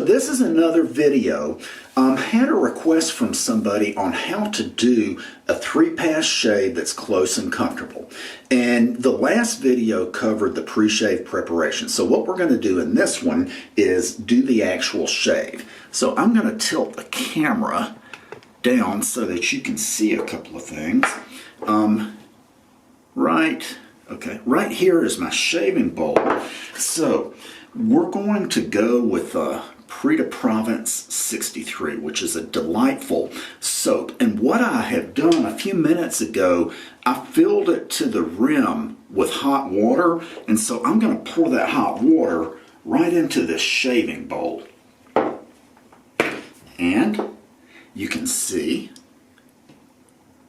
this is another video. Had a request from somebody on how to do a 3-pass shave that's close and comfortable. And the last video covered the pre-shave preparation. So what we're going to do in this one is do the actual shave. So I'm going to tilt the camera down so that you can see a couple of things. Right here is my shaving bowl. So we're going to go with Prix de Provence 63, which is a delightful soap. And what I have done a few minutes ago, I filled it to the rim with hot water. And so I'm going to pour that hot water right into this shaving bowl. And you can see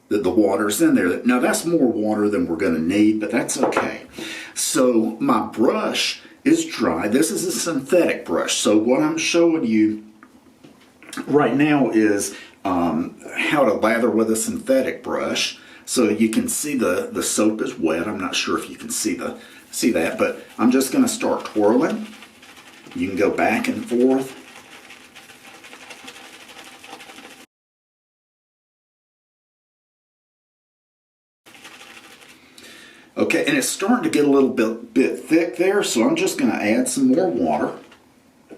that the water's in there. Now that's more water than we're going to need, but that's okay. So my brush is dry. This is a synthetic brush. So what I'm showing you right now is how to lather with a synthetic brush. So you can see the soap is wet. I'm not sure if you can see that, but I'm just going to start twirling. You can go back and forth. Okay, and it's starting to get a little bit thick there, so I'm just going to add some more water. I'm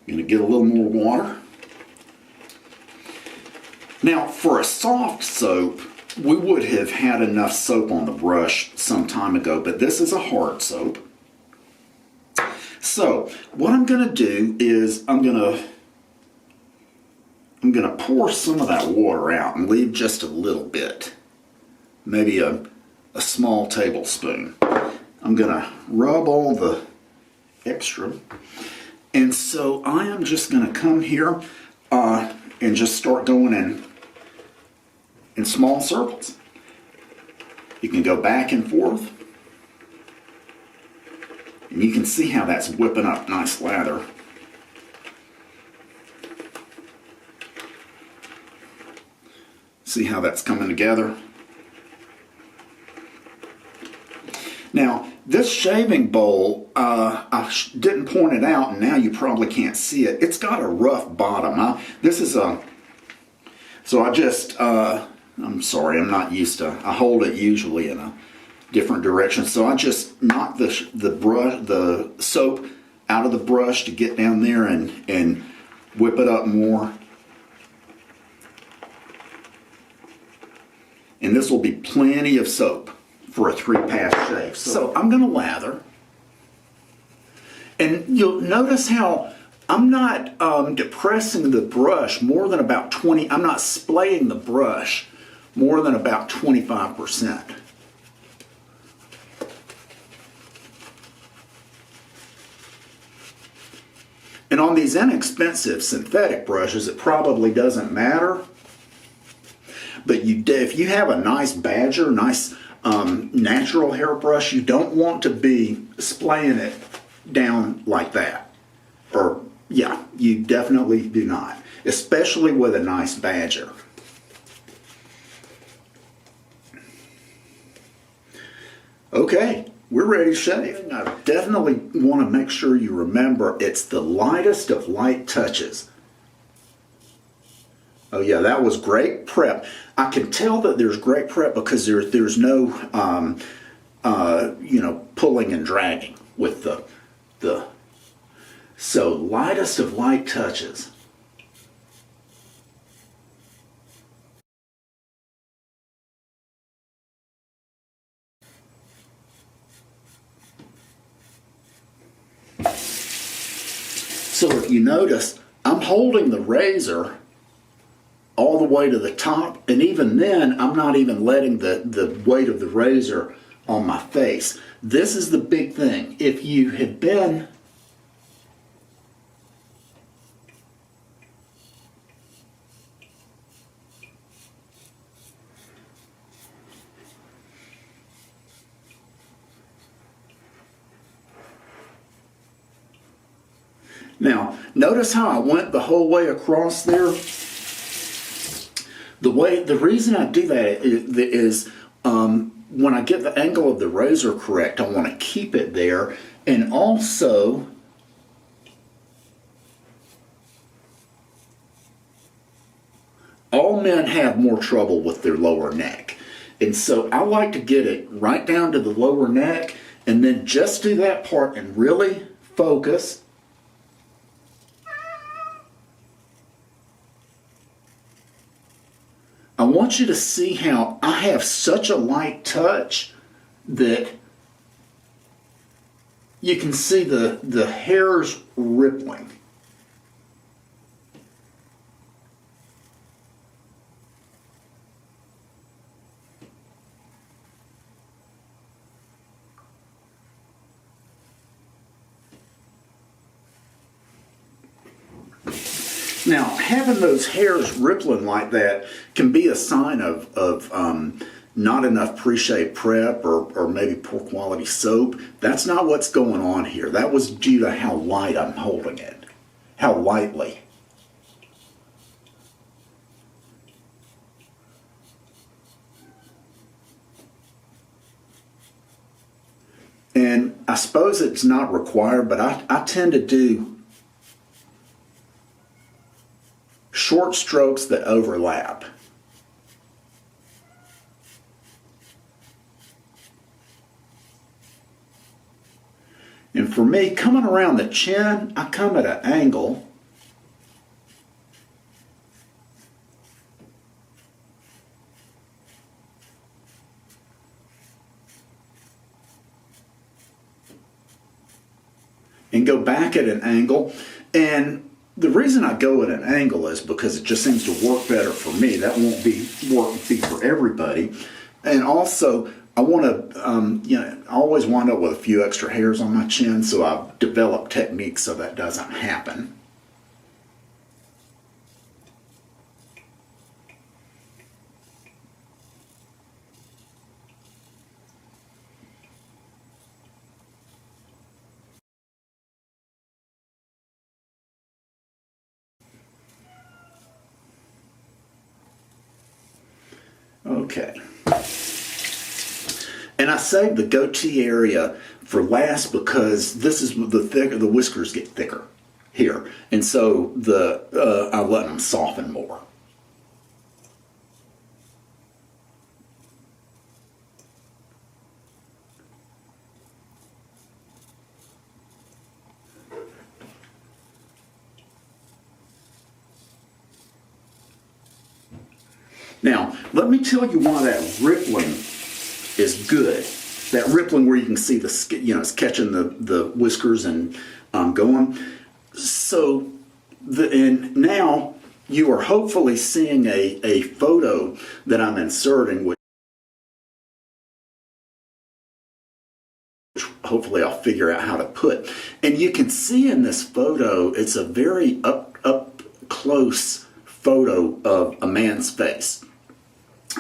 going to get a little more water. Now, for a soft soap, we would have had enough soap on the brush some time ago, but this is a hard soap. So, what I'm going to do is I'm going to pour some of that water out and leave just a little bit. Maybe a small tablespoon. I'm going to rub all the extra. And so I am just going to come here and just start going in small circles. You can go back and forth. And you can see how that's whipping up nice lather. See how that's coming together? Now, this shaving bowl, I didn't point it out, and now you probably can't see it. It's got a rough bottom. I'm sorry, I'm not used to, I hold it usually in a different direction. So I just knock the soap out of the brush to get down there and whip it up more. And this will be plenty of soap for a 3-pass shave. So I'm going to lather. And you'll notice how I'm not depressing the brush more than about 20, I'm not splaying the brush more than about 25%. And on these inexpensive synthetic brushes, it probably doesn't matter. But if you have a nice Badger, nice natural hairbrush, you don't want to be splaying it down like that. Or, yeah, you definitely do not. Especially with a nice Badger. Okay, we're ready to shave. I definitely want to make sure you remember it's the lightest of light touches. Oh yeah, that was great prep. I can tell that there's great prep because there's no pulling and dragging with the so lightest of light touches. So if you notice, I'm holding the razor all the way to the top, and even then I'm not even letting the weight of the razor on my face. This is the big thing. If you had been now, notice how I went the whole way across there? The reason I do that is when I get the angle of the razor correct, I want to keep it there, and also men have more trouble with their lower neck. And so I like to get it right down to the lower neck and then just do that part and really focus. I want you to see how I have such a light touch that you can see the hairs rippling. Now, having those hairs rippling like that can be a sign of not enough pre-shave prep or maybe poor quality soap. That's not what's going on here. That was due to how light I'm holding it, how lightly. And I suppose it's not required, but I tend to do short strokes that overlap. And for me, coming around the chin, I come at an angle. And go back at an angle. And the reason I go at an angle is because it just seems to work better for me. That won't be for everybody. And also, I want to, I always wind up with a few extra hairs on my chin, so I've developed techniques so that doesn't happen. Okay. And I saved the goatee area for last because this is the whiskers get thicker here. And so I let them soften more. Now, let me tell you why that rippling is good. That rippling where you can see the skin, it's catching the whiskers and going. So, and now you are hopefully seeing a photo that I'm inserting, which hopefully I'll figure out how to put. And you can see in this photo, it's a very up close photo of a man's face.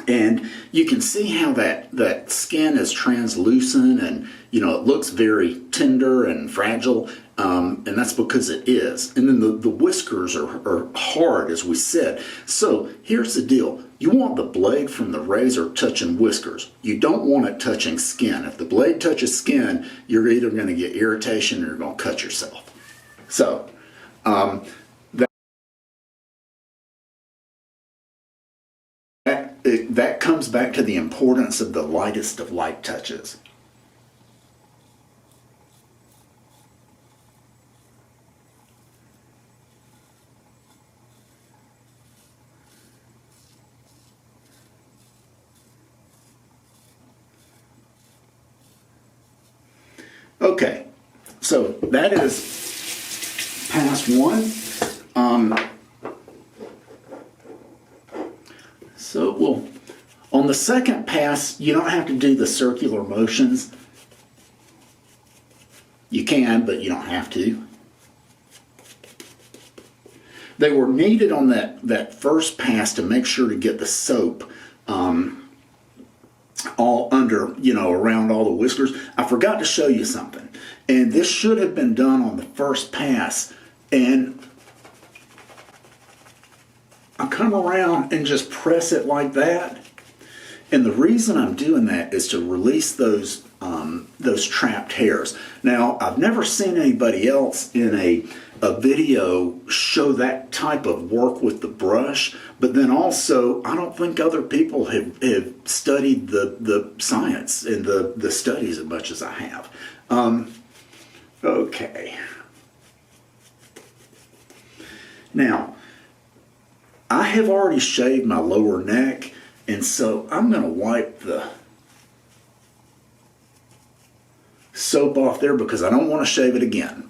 And you can see how that skin is translucent and, it looks very tender and fragile. And that's because it is. And then the whiskers are hard, as we said. So here's the deal. You want the blade from the razor touching whiskers. You don't want it touching skin. If the blade touches skin, you're either going to get irritation or you're going to cut yourself. So, that comes back to the importance of the lightest of light touches. Okay, so that is pass one. So on the second pass, you don't have to do the circular motions. You can, but you don't have to. They were needed on that first pass to make sure to get the soap all under, around all the whiskers. I forgot to show you something. And this should have been done on the first pass. And I come around and just press it like that. And the reason I'm doing that is to release those those trapped hairs. Now, I've never seen anybody else in a video show that type of work with the brush, but then also I don't think other people have studied the science and the studies as much as I have. Okay. Now, I have already shaved my lower neck, and so I'm going to wipe the soap off there because I don't want to shave it again.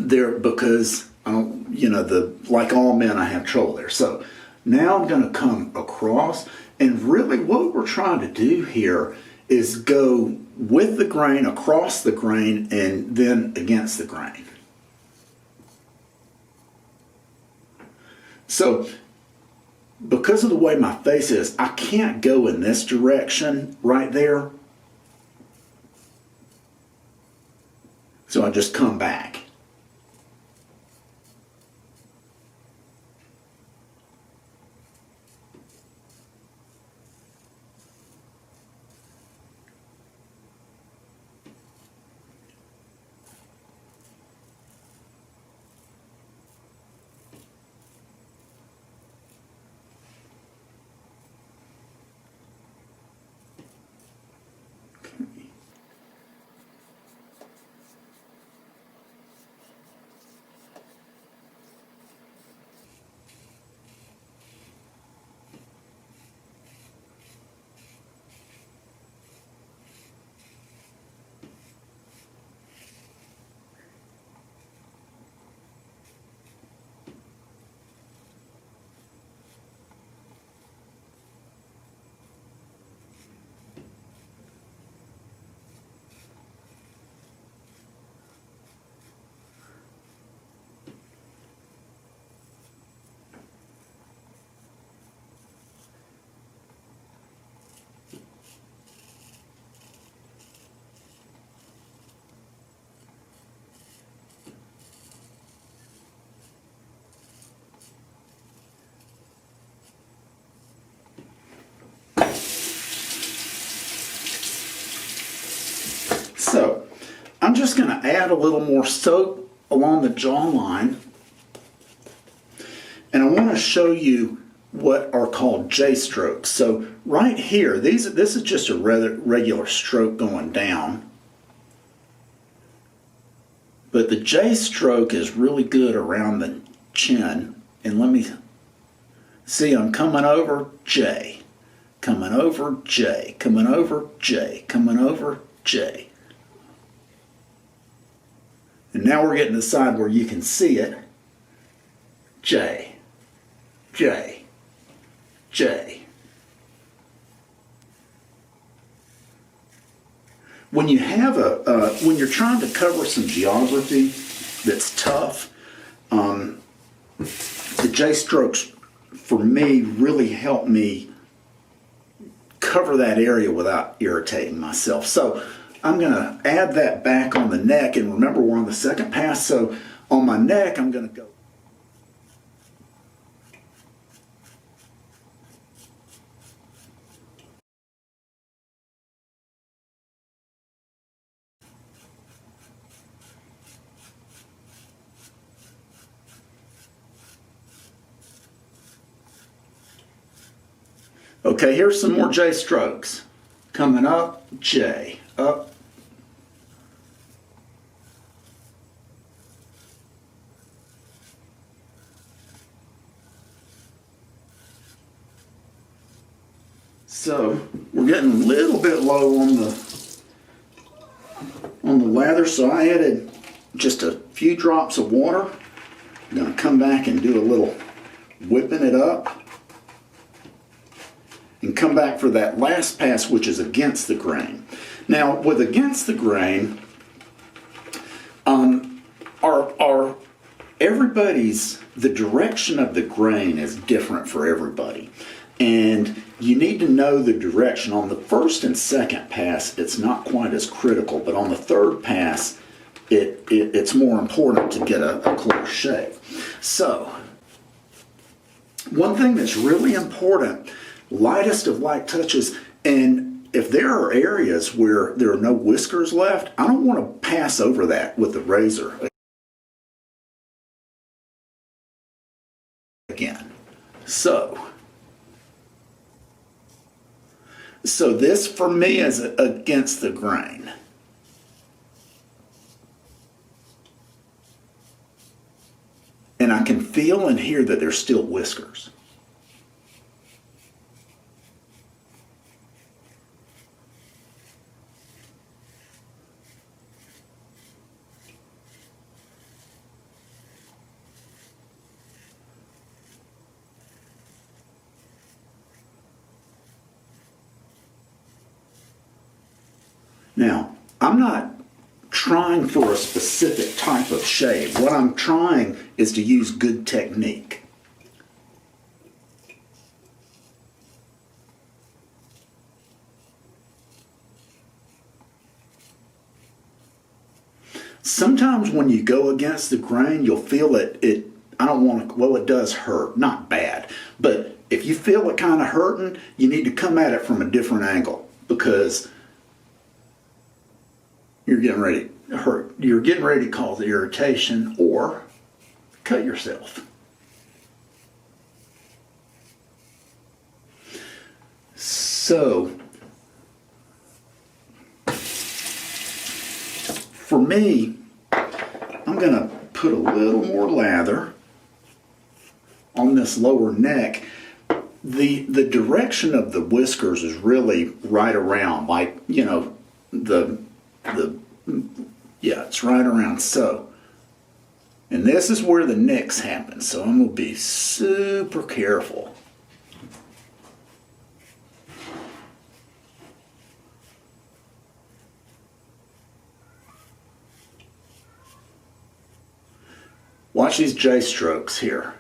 Because I don't, like all men, I have trouble there. So now I'm going to come across, and really what we're trying to do here is go with the grain, across the grain, and then against the grain. So because of the way my face is, I can't go in this direction right there. So I just come back. So I'm just going to add a little more soap along the jawline, and I want to show you what are called J strokes. So right here, this is just a regular stroke going down, but the J stroke is really good around the chin. And let me see, I'm coming over J, coming over J, coming over J, coming over J. And now we're getting to the side where you can see it. J, J, J. When you have when you're trying to cover some geography that's tough, the J strokes for me really help me cover that area without irritating myself. So I'm going to add that back on the neck, and remember we're on the second pass, so on my neck I'm going to go. Okay, here's some more J strokes. Coming up, J, up. So we're getting a little bit low on the lather, so I added just a few drops of water. I'm going to come back and do a little whipping it up, and come back for that last pass, which is against the grain. Now, with against the grain, the direction of the grain is different for everybody. And you need to know the direction. On the first and second pass, it's not quite as critical, but on the third pass, it's more important to get a close shave. So, one thing that's really important, lightest of light touches, and if there are areas where there are no whiskers left, I don't want to pass over that with the razor again. So this for me is against the grain. And I can feel and hear that there's still whiskers. Now, I'm not trying for a specific type of shave. What I'm trying is to use good technique. Sometimes when you go against the grain, you'll feel it, I don't want to, well, it does hurt, not bad. But if you feel it kind of hurting, you need to come at it from a different angle, because you're getting ready to hurt. You're getting ready to cause irritation or cut yourself. So, for me, I'm going to put a little more lather on this lower neck. The direction of the whiskers is really right around, like, you know, yeah, it's right around so. And this is where the nicks happen, so I'm going to be super careful. Watch these J strokes here.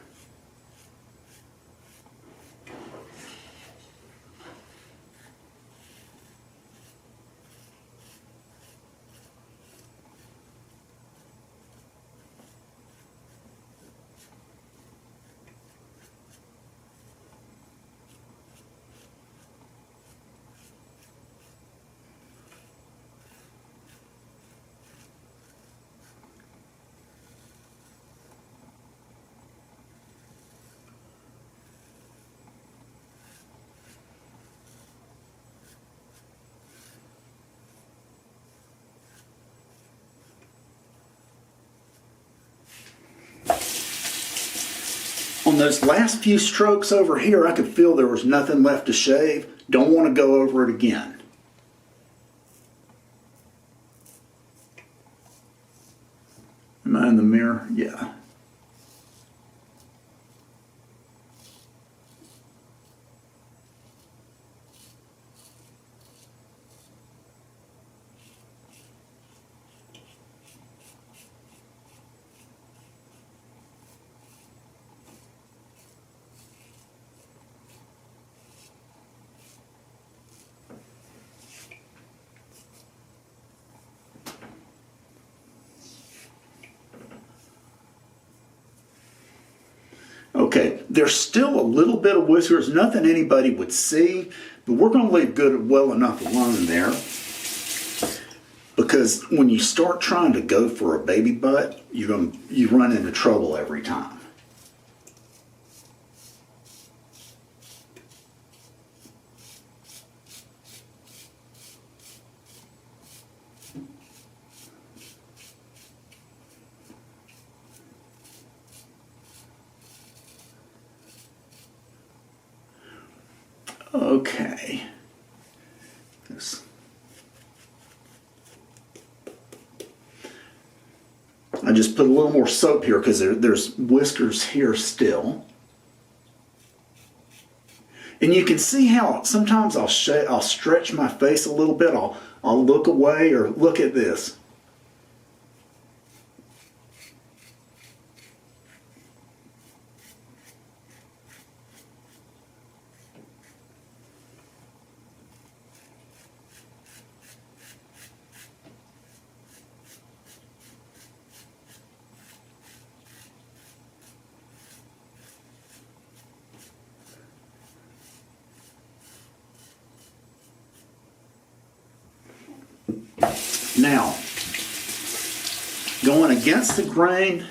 On those last few strokes over here, I could feel there was nothing left to shave. Don't want to go over it again. Am I in the mirror? Yeah. Okay, there's still a little bit of whiskers, nothing anybody would see, but we're going to leave good well enough alone there, because when you start trying to go for a baby butt, you run into trouble every time. Okay. I just put a little more soap here because there's whiskers here still. And you can see how sometimes I'll stretch my face a little bit. I'll look away or look at this. Now, going against the grain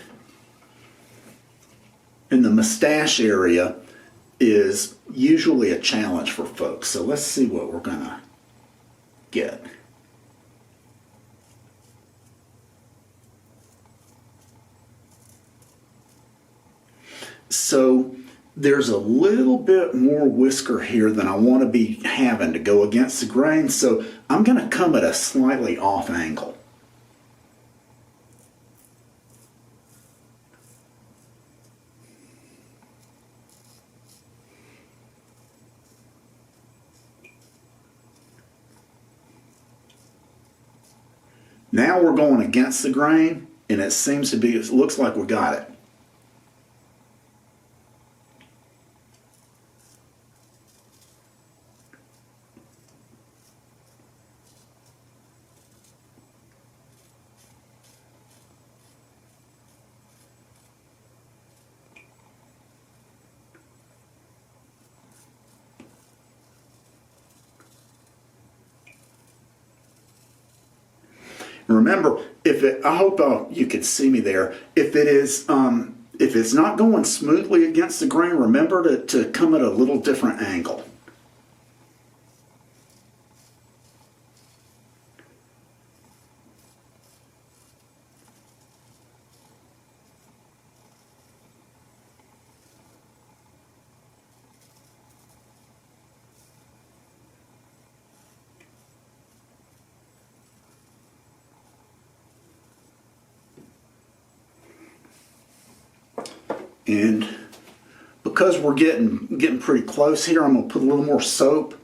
in the mustache area is usually a challenge for folks. So let's see what we're gonna get. So there's a little bit more whisker here than I want to be having to go against the grain, so I'm going to come at a slightly off angle. Now we're going against the grain, and it seems to be, it looks like we got it. Remember, I hope you could see me there. If it's not going smoothly against the grain, remember to come at a little different angle. And because we're getting pretty close here, I'm going to put a little more soap.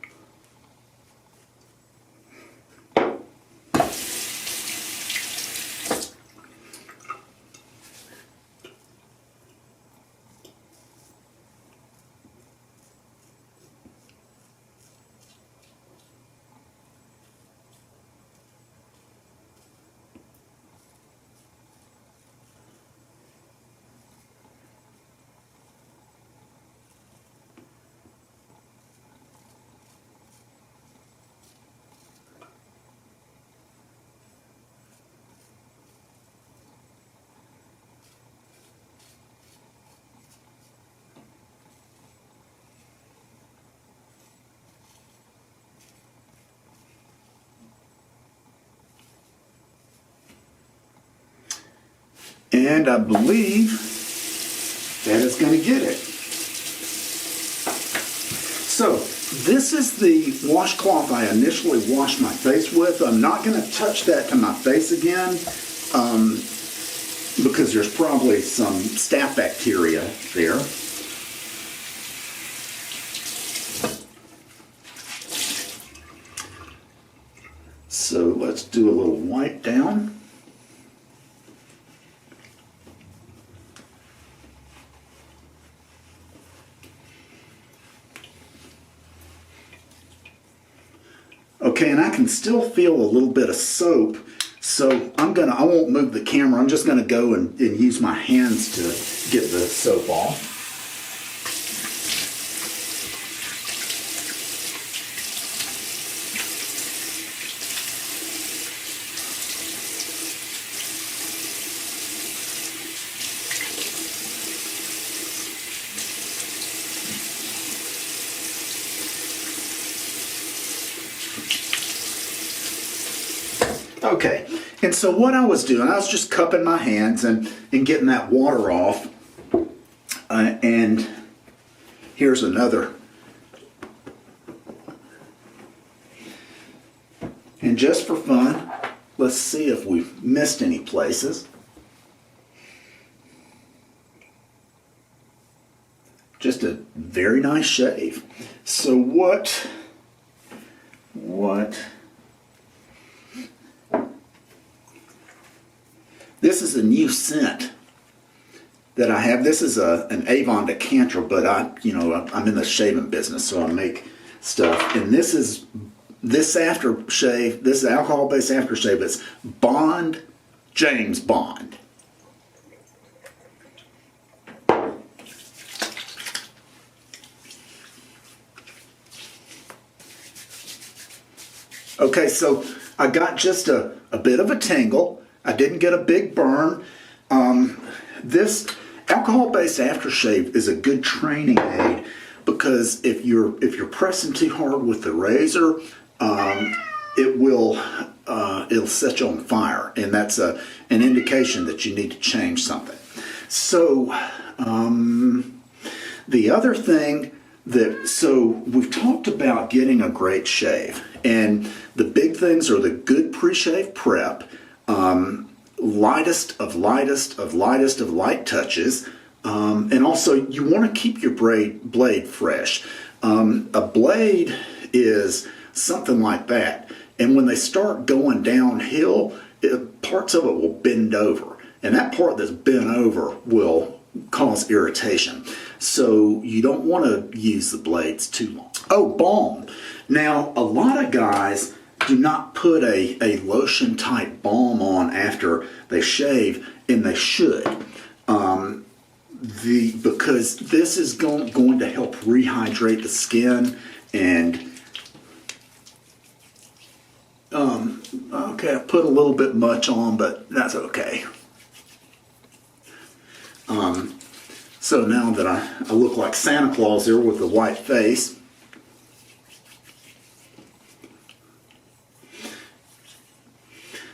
And I believe that is going to get it. So this is the washcloth I initially washed my face with. I'm not going to touch that to my face again because there's probably some staph bacteria there. So let's do a little wipe down. Okay, and I can still feel a little bit of soap, so I won't move the camera. I'm just gonna go and use my hands to get the soap off. Okay, and so what I was doing, I was just cupping my hands and getting that water off. And here's another. And just for fun, let's see if we've missed any places. Just a very nice shave. So what this is a new scent that I have. This is an Avon decanter, but I'm in the shaving business, so I make stuff. And this is aftershave. This is alcohol-based aftershave. It's Bond, James Bond. Okay, so I got just a bit of a tingle. I didn't get a big burn. This alcohol-based aftershave is a good training aid because if you're pressing too hard with the razor, it'll set you on fire, and that's an indication that you need to change something. So the other thing so we've talked about getting a great shave, and the big things are the good pre-shave prep, lightest of light touches, and also you want to keep your blade fresh. A blade is something like that, and when they start going downhill, parts of it will bend over, and that part that's bent over will cause irritation. So you don't want to use the blades too long. Oh, balm. Now, a lot of guys do not put a lotion type balm on after they shave, and they should. Because this is going to help rehydrate the skin, and okay, I put a little bit much on, but that's okay. So now that I look like Santa Claus there with the white face.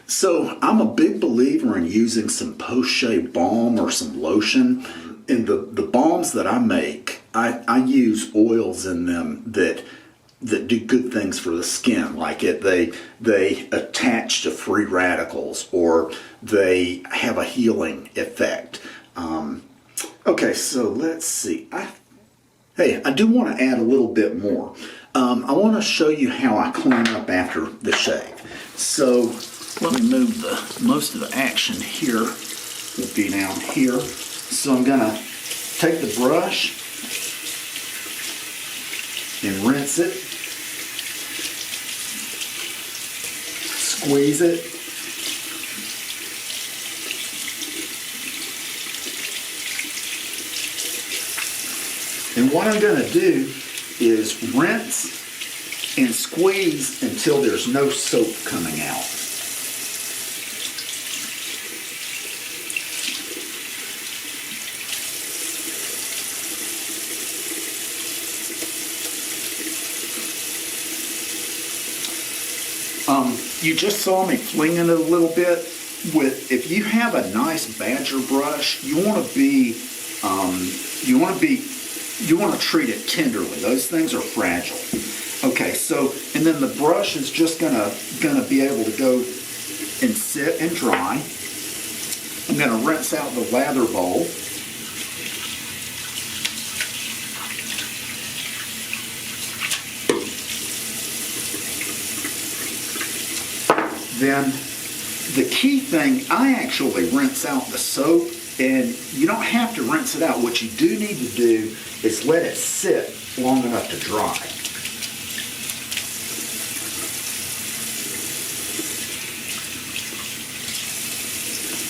So I'm a big believer in using some post-shave balm or some lotion. In the balms that I make, I use oils in them that do good things for the skin, like they attach to free radicals, or they have a healing effect. Okay, so let's see. I do want to add a little bit more. I want to show you how I clean up after the shave. So let me move most of the action here. Will be down here. So I'm going to take the brush and rinse it. Squeeze it. And what I'm going to do is rinse and squeeze until there's no soap coming out. You just saw me flinging it a little bit. If you have a nice badger brush, you want to treat it tenderly. Those things are fragile. Okay, so and then the brush is just gonna be able to go and sit and dry. I'm gonna rinse out the lather bowl. Then the key thing, I actually rinse out the soap, and you don't have to rinse it out. What you do need to do is let it sit long enough to dry.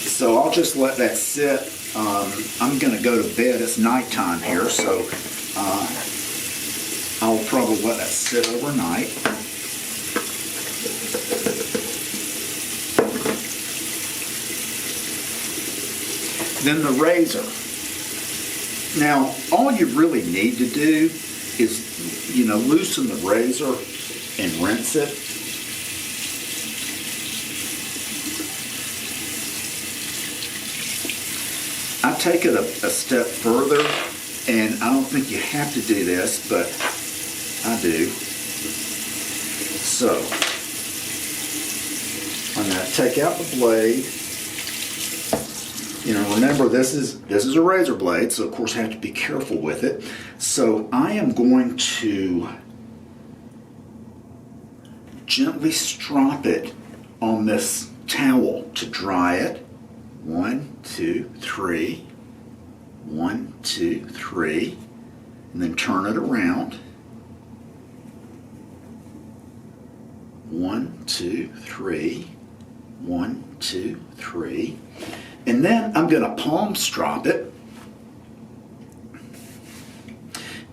So I'll just let that sit. I'm going to go to bed. It's nighttime here, so I'll probably let that sit overnight. Then the razor. Now, all you really need to do is, loosen the razor and rinse it. I take it a step further, and I don't think you have to do this, but I do. So, I'm going to take out the blade. Remember, this is a razor blade, so of course I have to be careful with it. So I am going to gently strop it on this towel to dry it. 1, 2, 3. 1, 2, 3. And then turn it around. 1, 2, 3. 1, 2, 3. And then I'm going to palm strop it.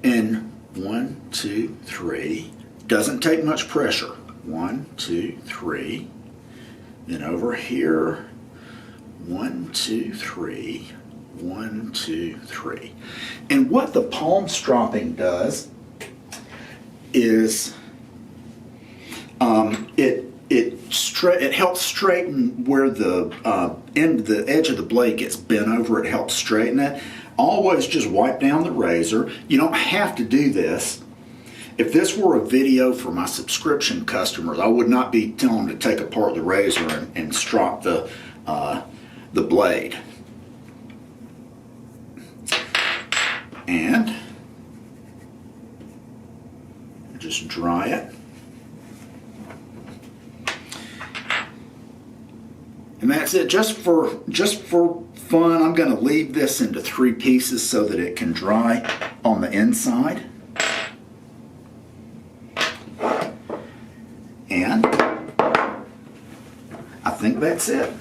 And 1, 2, 3. Doesn't take much pressure. 1, 2, 3. And over here, 1, 2, 3, 1, 2, 3. And what the palm stropping does is it helps straighten where the edge of the blade gets bent over. It helps straighten it. Always just wipe down the razor. You don't have to do this. If this were a video for my subscription customers, I would not be telling them to take apart the razor and strop the blade. And just dry it. And that's it. Just for fun, I'm going to leave this into 3 pieces so that it can dry on the inside. And I think that's it.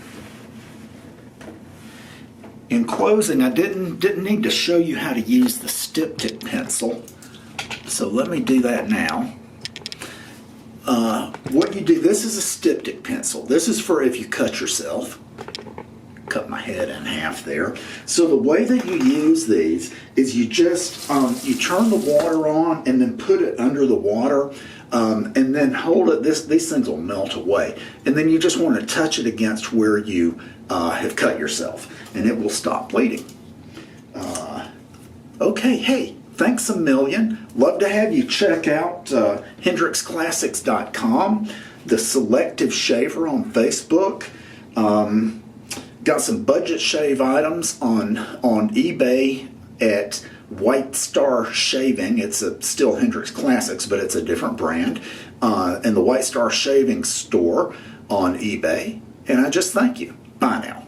In closing, I didn't need to show you how to use the styptic pencil, so let me do that now. What you do, this is a styptic pencil. This is for if you cut yourself. Cut my head in half there. So the way that you use these is you just you turn the water on and then put it under the water and then hold it. These things will melt away, and then you just want to touch it against where you have cut yourself, and it will stop bleeding. Okay, hey, thanks a million. Love to have you check out HendrixClassics.com, the Selective Shaver on Facebook. Got some budget shave items on eBay at White Star Shaving. It's still Hendrix Classics, but it's a different brand. And the White Star Shaving store on eBay. And I just thank you. Bye now.